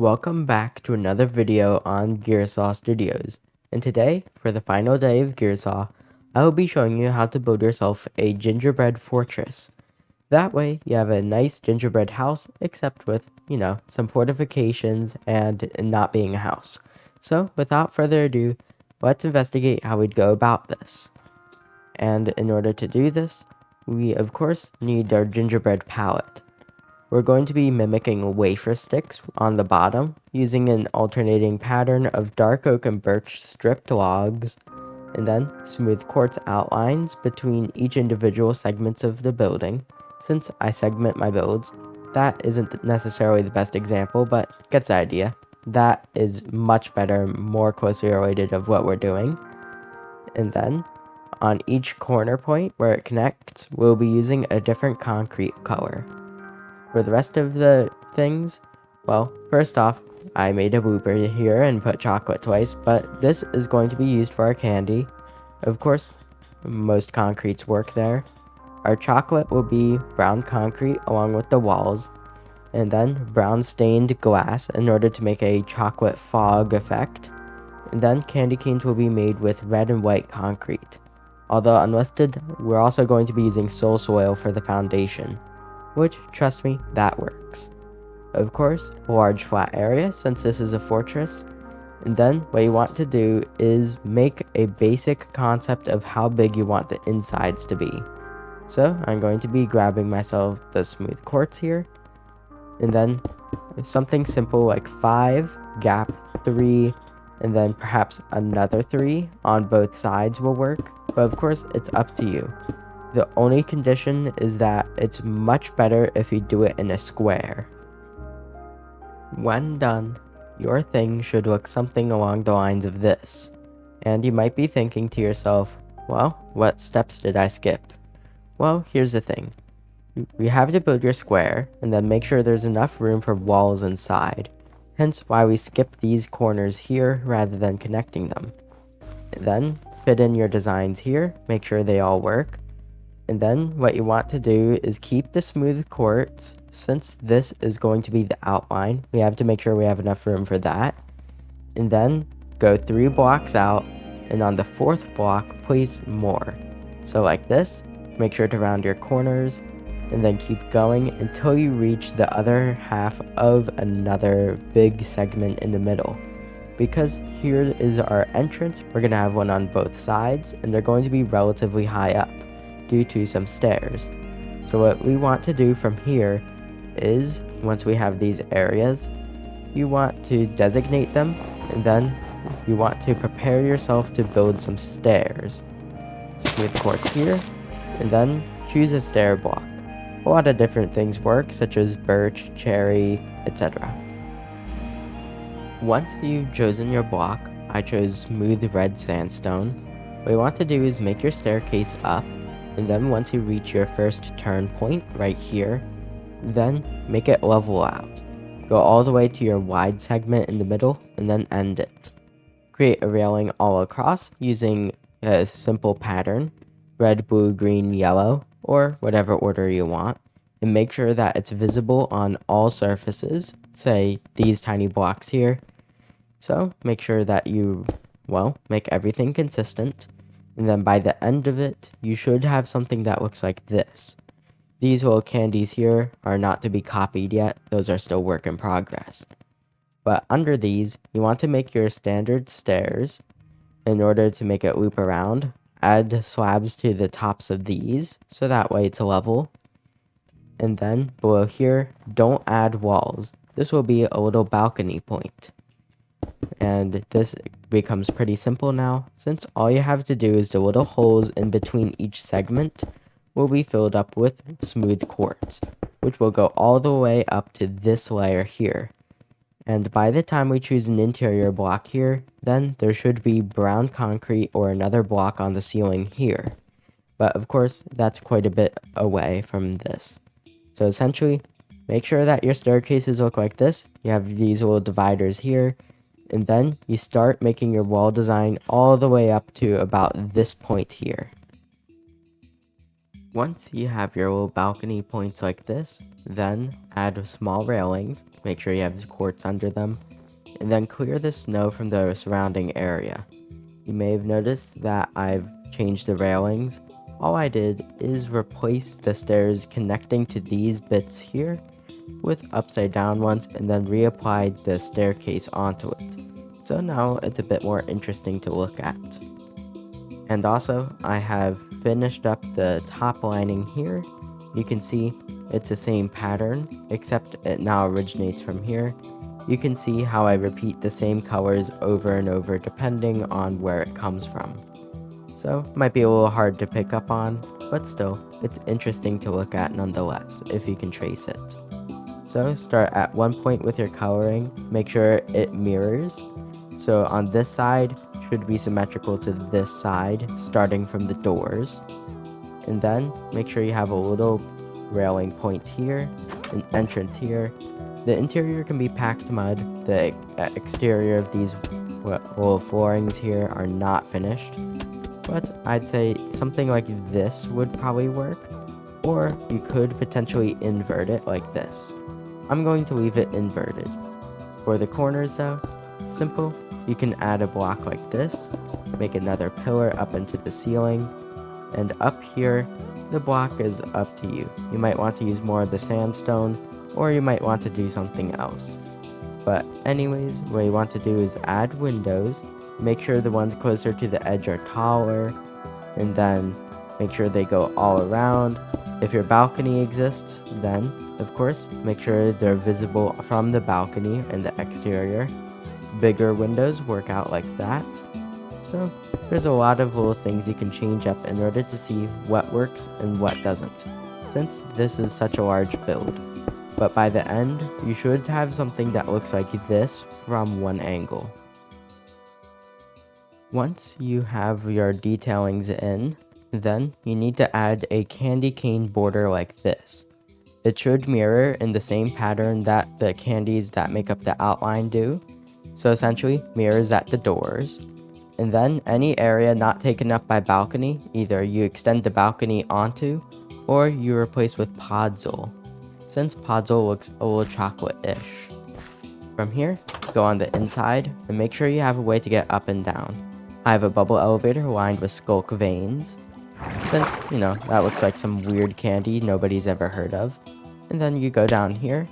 Welcome back to another video on Gearsaw Studios, and today, for the final day of Gearsaw, I will be showing you how to build yourself a gingerbread fortress. That way, you have a nice gingerbread house, except with, some fortifications and not being a house. So, without further ado, let's investigate how we'd go about this. And in order to do this, we of course need our gingerbread palette. We're going to be mimicking wafer sticks on the bottom, using an alternating pattern of dark oak and birch stripped logs, and then smooth quartz outlines between each individual segments of the building. Since I segment my builds, that isn't necessarily the best example, but gets the idea. That is much better, more closely related of what we're doing. And then, on each corner point where it connects, we'll be using a different concrete color. For the rest of the things, well, first off, I made a blooper here and put chocolate twice, but this is going to be used for our candy. Of course, most concretes work there. Our chocolate will be brown concrete along with the walls, and then brown stained glass in order to make a chocolate fog effect. And then candy canes will be made with red and white concrete. Although unlisted, we're also going to be using soul soil for the foundation, which, trust me, that works. Of course, a large flat area since this is a fortress. And then what you want to do is make a basic concept of how big you want the insides to be. So I'm going to be grabbing myself the smooth quartz here, and then something simple like 5, gap 3, and then perhaps another 3 on both sides will work, but of course it's up to you. The only condition is that it's much better if you do it in a square. When done, your thing should look something along the lines of this. And you might be thinking to yourself, well, what steps did I skip? Well, here's the thing. You have to build your square, and then make sure there's enough room for walls inside. Hence why we skip these corners here rather than connecting them. Then, fit in your designs here, make sure they all work. And then what you want to do is keep the smooth quartz. Since this is going to be the outline, we have to make sure we have enough room for that. And then go 3 blocks out, and on the 4th block, place more. So like this, make sure to round your corners, and then keep going until you reach the other half of another big segment in the middle. Because here is our entrance, we're going to have one on both sides, and they're going to be relatively high up due to some stairs. So what we want to do from here is, once we have these areas, you want to designate them, and then you want to prepare yourself to build some stairs. Smooth quartz here, and then choose a stair block. A lot of different things work, such as birch, cherry, etc. Once you've chosen your block, I chose smooth red sandstone. What you want to do is make your staircase up, and then once you reach your first turn point right here, then make it level out. Go all the way to your wide segment in the middle, and then end it. Create a railing all across using a simple pattern, red, blue, green, yellow, or whatever order you want, and make sure that it's visible on all surfaces, say these tiny blocks here. So make sure that you, make everything consistent. And then by the end of it, you should have something that looks like this. These little candies here are not to be copied yet, those are still work in progress. But under these, you want to make your standard stairs. In order to make it loop around, add slabs to the tops of these, so that way it's level. And then below here, don't add walls. This will be a little balcony point. And this becomes pretty simple now, since all you have to do is the little holes in between each segment will be filled up with smooth quartz, which will go all the way up to this layer here. And by the time we choose an interior block here, then there should be brown concrete or another block on the ceiling here. But of course, that's quite a bit away from this. So essentially, make sure that your staircases look like this. You have these little dividers here, and then you start making your wall design all the way up to about this point here. Once you have your little balcony points like this, then add small railings, make sure you have quartz under them, and then clear the snow from the surrounding area. You may have noticed that I've changed the railings. All I did is replace the stairs connecting to these bits here with upside down ones and then reapplied the staircase onto it. So now it's a bit more interesting to look at. And also, I have finished up the top lining here. You can see it's the same pattern, except it now originates from here. You can see how I repeat the same colors over and over depending on where it comes from. So, might be a little hard to pick up on, but still, it's interesting to look at nonetheless, if you can trace it. So, start at one point with your coloring, make sure it mirrors. So on this side, should be symmetrical to this side, starting from the doors. And then, make sure you have a little railing point here, an entrance here. The interior can be packed mud. The exterior of these little floorings here are not finished. But I'd say something like this would probably work. Or you could potentially invert it like this. I'm going to leave it inverted. For the corners though, simple. You can add a block like this, make another pillar up into the ceiling, and up here, the block is up to you. You might want to use more of the sandstone, or you might want to do something else. But anyways, what you want to do is add windows, make sure the ones closer to the edge are taller, and then make sure they go all around. If your balcony exists, then, of course, make sure they're visible from the balcony and the exterior. Bigger windows work out like that. So there's a lot of little things you can change up in order to see what works and what doesn't, since this is such a large build. But by the end, you should have something that looks like this from one angle. Once you have your detailings in, then you need to add a candy cane border like this. It should mirror in the same pattern that the candies that make up the outline do. So essentially, mirrors at the doors. And then any area not taken up by balcony, either you extend the balcony onto, or you replace with podzol, since podzol looks a little chocolate-ish. From here, go on the inside, and make sure you have a way to get up and down. I have a bubble elevator lined with skulk veins, since, that looks like some weird candy nobody's ever heard of. And then you go down here,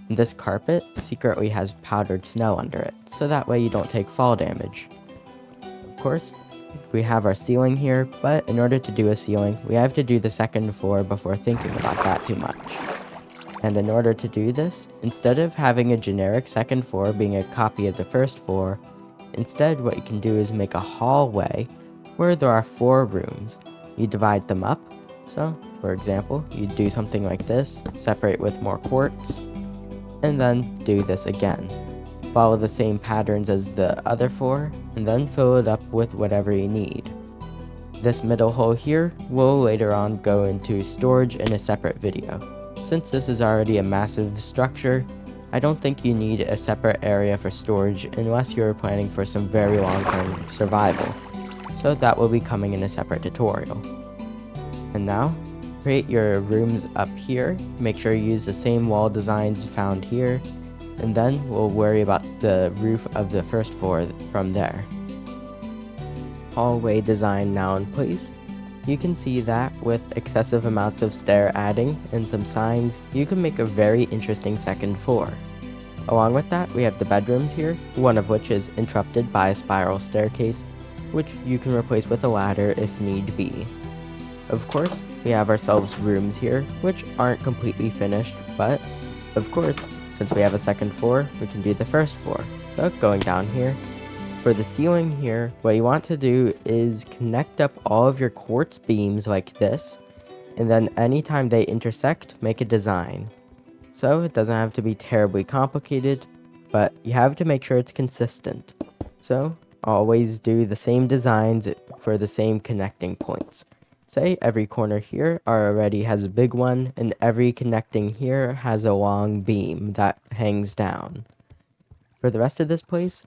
and this carpet secretly has powdered snow under it, so that way you don't take fall damage. Of course, we have our ceiling here, but in order to do a ceiling, we have to do the second floor before thinking about that too much. And in order to do this, instead of having a generic second floor being a copy of the first floor, instead what you can do is make a hallway where there are 4 rooms. You divide them up, so for example, you do something like this, separate with more quartz, and then do this again. Follow the same patterns as the other 4, and then fill it up with whatever you need. This middle hole here will later on go into storage in a separate video. Since this is already a massive structure, I don't think you need a separate area for storage unless you're planning for some very long-term survival. So that will be coming in a separate tutorial. And now, create your rooms up here, make sure you use the same wall designs found here, and then we'll worry about the roof of the first floor from there. Hallway design now in place. You can see that with excessive amounts of stair adding and some signs, you can make a very interesting second floor. Along with that, we have the bedrooms here, one of which is interrupted by a spiral staircase, which you can replace with a ladder if need be. Of course, we have ourselves rooms here, which aren't completely finished, but of course, since we have a second floor, we can do the first floor. So going down here, for the ceiling here, what you want to do is connect up all of your quartz beams like this, and then anytime they intersect, make a design. So it doesn't have to be terribly complicated, but you have to make sure it's consistent. So always do the same designs for the same connecting points. Say every corner here already has a big one, and every connecting here has a long beam that hangs down. For the rest of this place,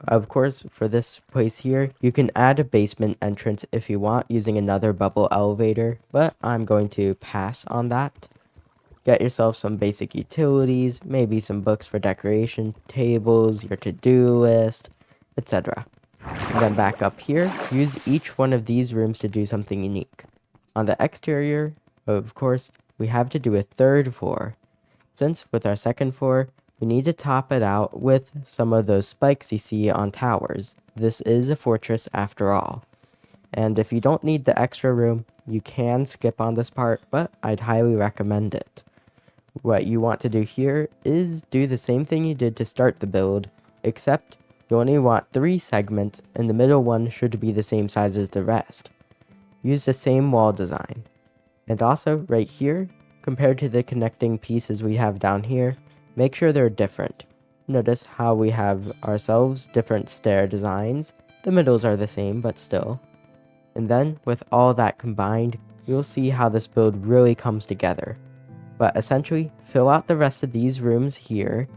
Of course, for this place here, you can add a basement entrance if you want using another bubble elevator, but I'm going to pass on that. Get yourself some basic utilities, maybe some books for decoration, tables, your to-do list, etc. And then back up here, use each one of these rooms to do something unique. On the exterior, of course, we have to do a third floor. Since with our second floor, we need to top it out with some of those spikes you see on towers. This is a fortress after all. And if you don't need the extra room, you can skip on this part, but I'd highly recommend it. What you want to do here is do the same thing you did to start the build, except you only want 3 segments and the middle one should be the same size as the rest. Use the same wall design. And also, right here, compared to the connecting pieces we have down here, make sure they're different. Notice how we have ourselves different stair designs. The middles are the same, but still. And then, with all that combined, you'll see how this build really comes together. But essentially, fill out the rest of these rooms here,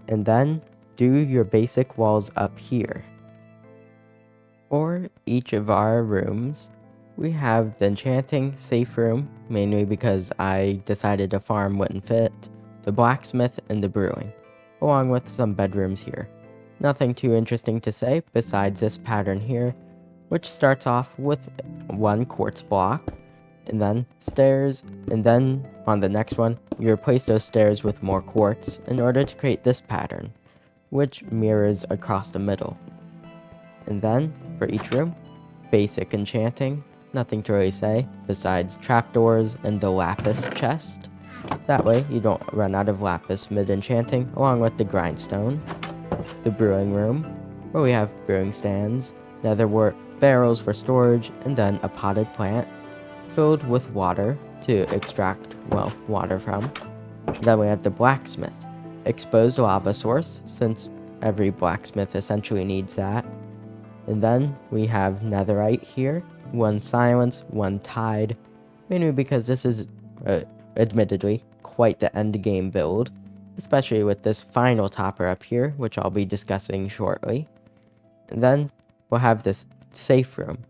and then do your basic walls up here. For each of our rooms, we have the enchanting safe room, mainly because I decided a farm wouldn't fit, the blacksmith, and the brewing, along with some bedrooms here. Nothing too interesting to say besides this pattern here, which starts off with 1 quartz block, and then stairs, and then on the next one, you replace those stairs with more quartz in order to create this pattern, which mirrors across the middle. And then, for each room, basic enchanting, nothing to really say besides trapdoors and the lapis chest. That way you don't run out of lapis mid-enchanting, along with the grindstone. The brewing room, where we have brewing stands, netherwort barrels for storage, and then a potted plant filled with water to extract, well, water from. Then we have the blacksmith, exposed lava source, since every blacksmith essentially needs that. And then we have netherite here, 1 silence, 1 tide, mainly because this is, admittedly, quite the end game build, especially with this final topper up here, which I'll be discussing shortly. And then we'll have this safe room.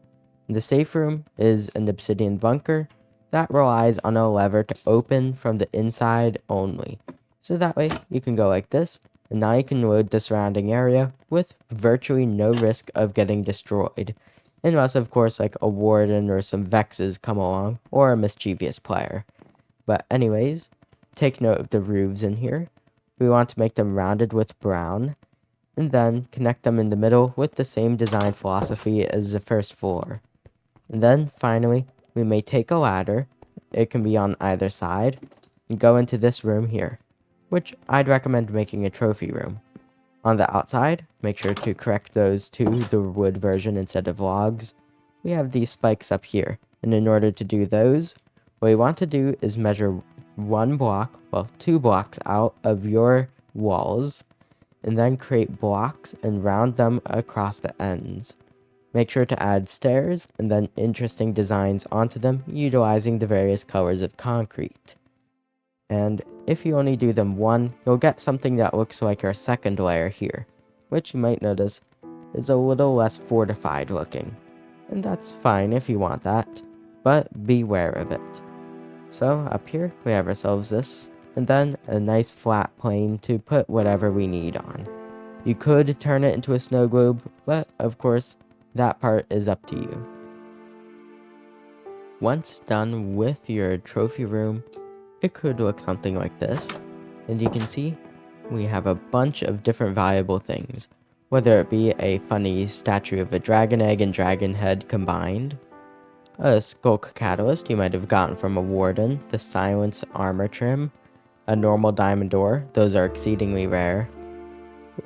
The safe room is an obsidian bunker that relies on a lever to open from the inside only. So that way you can go like this, and now you can load the surrounding area with virtually no risk of getting destroyed. Unless, of course, like a warden or some vexes come along, or a mischievous player. But anyways, take note of the roofs in here. We want to make them rounded with brown, and then connect them in the middle with the same design philosophy as the first floor. And then, finally, we may take a ladder, it can be on either side, and go into this room here, which I'd recommend making a trophy room. On the outside, make sure to correct those to the wood version instead of logs. We have these spikes up here, and in order to do those, what you want to do is measure 1 block, well, 2 blocks out of your walls, and then create blocks and round them across the ends. Make sure to add stairs and then interesting designs onto them utilizing the various colors of concrete. And if you only do them 1, you'll get something that looks like our second layer here, which you might notice is a little less fortified looking. And that's fine if you want that, but beware of it. So up here we have ourselves this, and then a nice flat plane to put whatever we need on. You could turn it into a snow globe, but of course, that part is up to you. Once done with your trophy room, it could look something like this, and you can see we have a bunch of different valuable things, whether it be a funny statue of a dragon egg and dragon head combined, a skulk catalyst you might have gotten from a warden, the silence armor trim, a normal diamond door, those are exceedingly rare,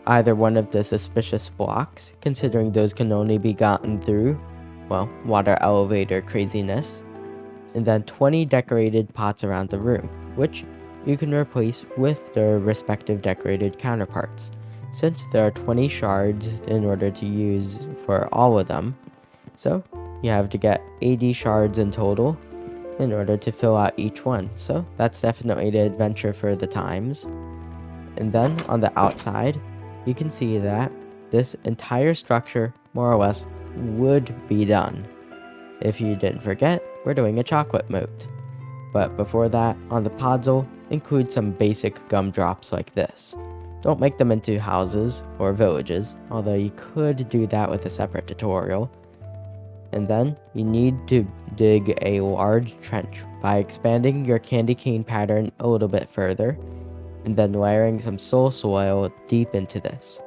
either one of the suspicious blocks, considering those can only be gotten through, well, water elevator craziness, and then 20 decorated pots around the room, which you can replace with their respective decorated counterparts, since there are 20 shards in order to use for all of them, so you have to get 80 shards in total in order to fill out each one, so that's definitely the adventure for the times. And then on the outside, you can see that this entire structure, more or less, would be done. If you didn't forget, we're doing a chocolate moat. But before that, on the podzol, include some basic gumdrops like this. Don't make them into houses or villages, although you could do that with a separate tutorial. And then, you need to dig a large trench by expanding your candy cane pattern a little bit further, and then layering some soul soil deep into this.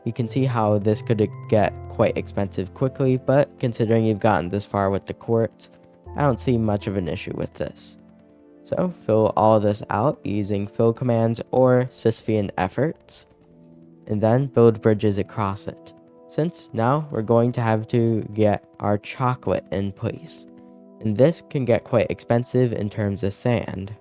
You can see how this could get quite expensive quickly, but considering you've gotten this far with the quartz, I don't see much of an issue with this. So fill all of this out using fill commands or Sisyphean efforts, and then build bridges across it, since now we're going to have to get our chocolate in place, and this can get quite expensive in terms of sand.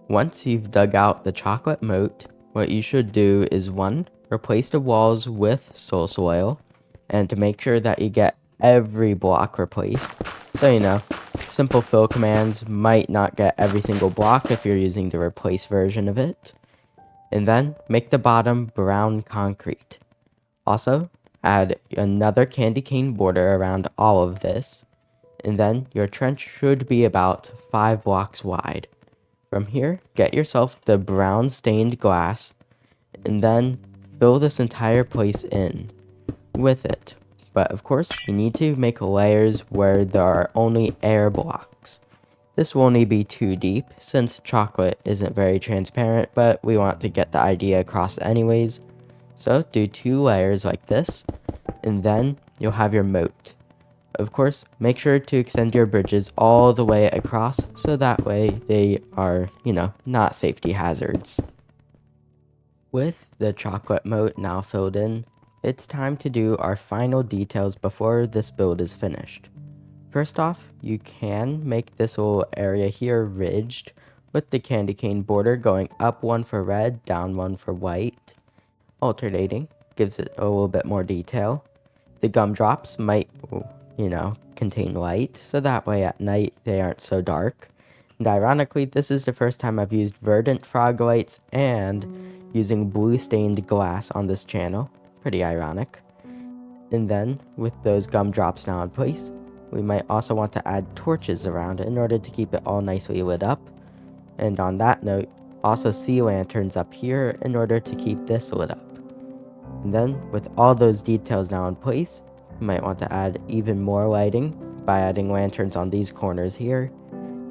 Once you've dug out the chocolate moat, what you should do is 1. Replace the walls with soul soil, and to make sure that you get every block replaced. So simple fill commands might not get every single block if you're using the replace version of it. And then make the bottom brown concrete. Also, add another candy cane border around all of this, and then your trench should be about 5 blocks wide. From here, get yourself the brown stained glass, and then fill this entire place in with it. But of course, you need to make layers where there are only air blocks. This will only be too deep, since chocolate isn't very transparent, but we want to get the idea across anyways. So do 2 layers like this, and then you'll have your moat. Of course, make sure to extend your bridges all the way across, so that way they are, not safety hazards. With the chocolate moat now filled in, it's time to do our final details before this build is finished. First off, you can make this little area here ridged, with the candy cane border going up 1 for red, down 1 for white. Alternating gives it a little bit more detail. The gumdrops might, contain light, so that way at night they aren't so dark. And ironically, this is the first time I've used verdant frog lights and using blue stained glass on this channel. Pretty ironic. And then, with those gumdrops now in place, we might also want to add torches around it in order to keep it all nicely lit up. And on that note, also sea lanterns up here in order to keep this lit up. And then, with all those details now in place, you might want to add even more lighting by adding lanterns on these corners here.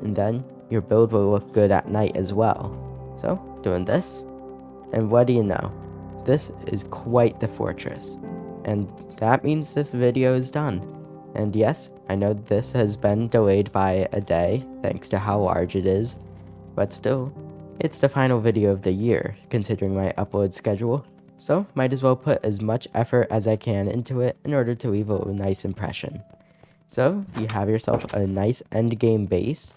And then, your build will look good at night as well. So, doing this, and what do you know? This is quite the fortress. And that means this video is done. And yes, I know this has been delayed by a day, thanks to how large it is. But still, it's the final video of the year, considering my upload schedule. So, might as well put as much effort as I can into it in order to leave a nice impression. So, you have yourself a nice endgame base.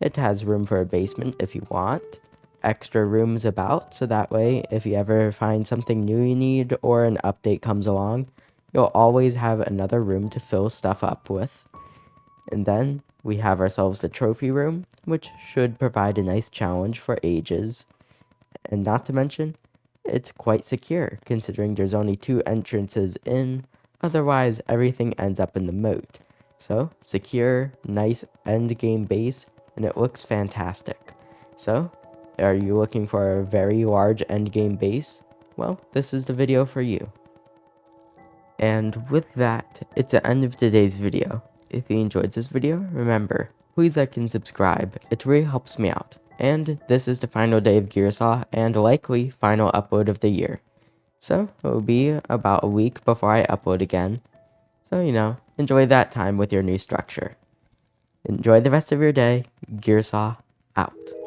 It has room for a basement if you want. Extra rooms about, so that way, if you ever find something new you need or an update comes along, you'll always have another room to fill stuff up with. And then, we have ourselves the trophy room, which should provide a nice challenge for ages. And not to mention, it's quite secure, considering there's only 2 entrances in, otherwise everything ends up in the moat. So, secure, nice endgame base, and it looks fantastic. So, are you looking for a very large endgame base? Well, this is the video for you. And with that, it's the end of today's video. If you enjoyed this video, remember, please like and subscribe, it really helps me out. And this is the final day of Gearsaw, and likely final upload of the year. So, it will be about a week before I upload again. So, enjoy that time with your new structure. Enjoy the rest of your day. Gearsaw out.